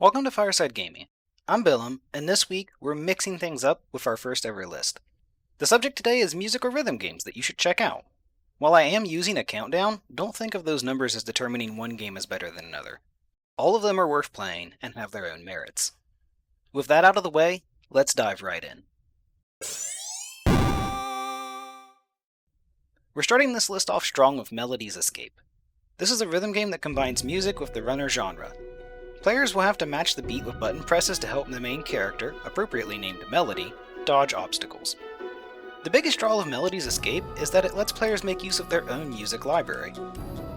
Welcome to Fireside Gaming. I'm Billum, and this week we're mixing things up with our first ever list. The subject today is music or rhythm games that you should check out. While I am using a countdown, don't think of those numbers as determining one game is better than another. All of them are worth playing and have their own merits. With that out of the way, let's dive right in. We're starting this list off strong with Melody's Escape. This is a rhythm game that combines music with the runner genre. Players will have to match the beat with button presses to help the main character, appropriately named Melody, dodge obstacles. The biggest draw of Melody's Escape is that it lets players make use of their own music library.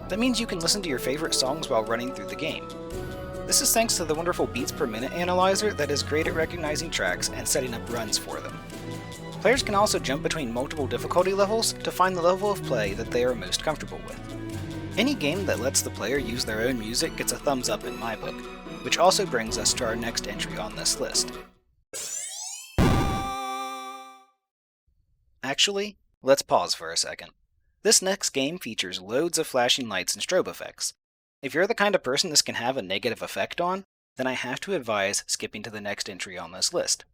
That means you can listen to your favorite songs while running through the game. This is thanks to the wonderful beats per minute analyzer that is great at recognizing tracks and setting up runs for them. Players can also jump between multiple difficulty levels to find the level of play that they are most comfortable with. Any game that lets the player use their own music gets a thumbs up in my book, which also brings us to our next entry on this list. Actually, let's pause for a second. This next game features loads of flashing lights and strobe effects. If you're the kind of person this can have a negative effect on, then I have to advise skipping to the next entry on this list.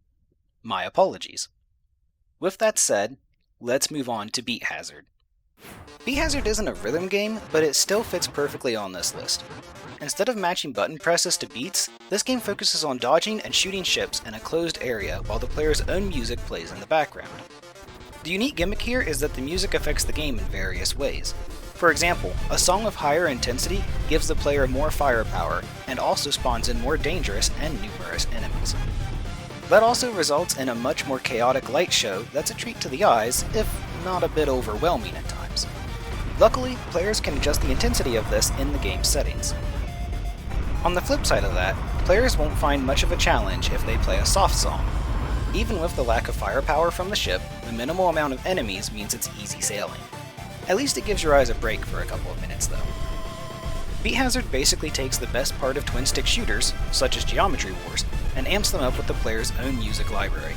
My apologies. With that said, let's move on to Beat Hazard. Beat Hazard isn't a rhythm game, but it still fits perfectly on this list. Instead of matching button presses to beats, this game focuses on dodging and shooting ships in a closed area while the player's own music plays in the background. The unique gimmick here is that the music affects the game in various ways. For example, a song of higher intensity gives the player more firepower and also spawns in more dangerous and numerous enemies. That also results in a much more chaotic light show that's a treat to the eyes, if not a bit overwhelming at times. Luckily, players can adjust the intensity of this in the game settings. On the flip side of that, players won't find much of a challenge if they play a soft song. Even with the lack of firepower from the ship, the minimal amount of enemies means it's easy sailing. At least it gives your eyes a break for a couple of minutes though. Beat Hazard basically takes the best part of twin-stick shooters, such as Geometry Wars, and amps them up with the player's own music library.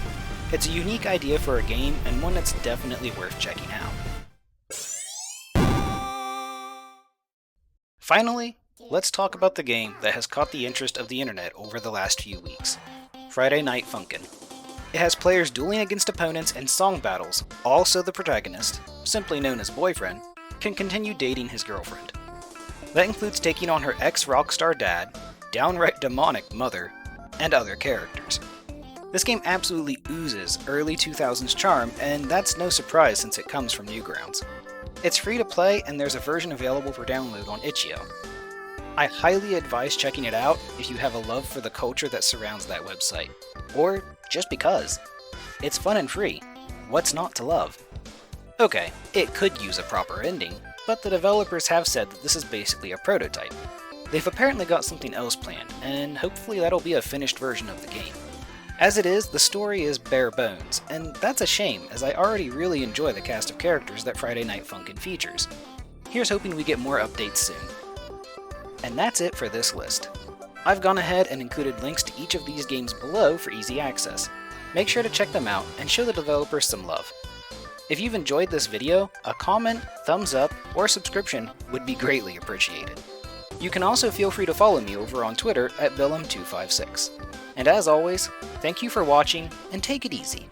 It's a unique idea for a game, and one that's definitely worth checking out. Finally, let's talk about the game that has caught the interest of the internet over the last few weeks, Friday Night Funken'. It has players dueling against opponents in song battles, also the protagonist, simply known as Boyfriend, can continue dating his girlfriend. That includes taking on her ex-rockstar dad, downright demonic mother, and other characters. This game absolutely oozes early 2000s charm, and that's no surprise since it comes from Newgrounds. It's free to play, and there's a version available for download on itch.io. I highly advise checking it out if you have a love for the culture that surrounds that website, or just because. It's fun and free. What's not to love? Okay, it could use a proper ending, but the developers have said that this is basically a prototype. They've apparently got something else planned, and hopefully that'll be a finished version of the game. As it is, the story is bare bones, and that's a shame as I already really enjoy the cast of characters that Friday Night Funkin' features. Here's hoping we get more updates soon. And that's it for this list. I've gone ahead and included links to each of these games below for easy access. Make sure to check them out and show the developers some love. If you've enjoyed this video, a comment, thumbs up, or subscription would be greatly appreciated. You can also feel free to follow me over on Twitter at Billum256. And as always, thank you for watching and take it easy.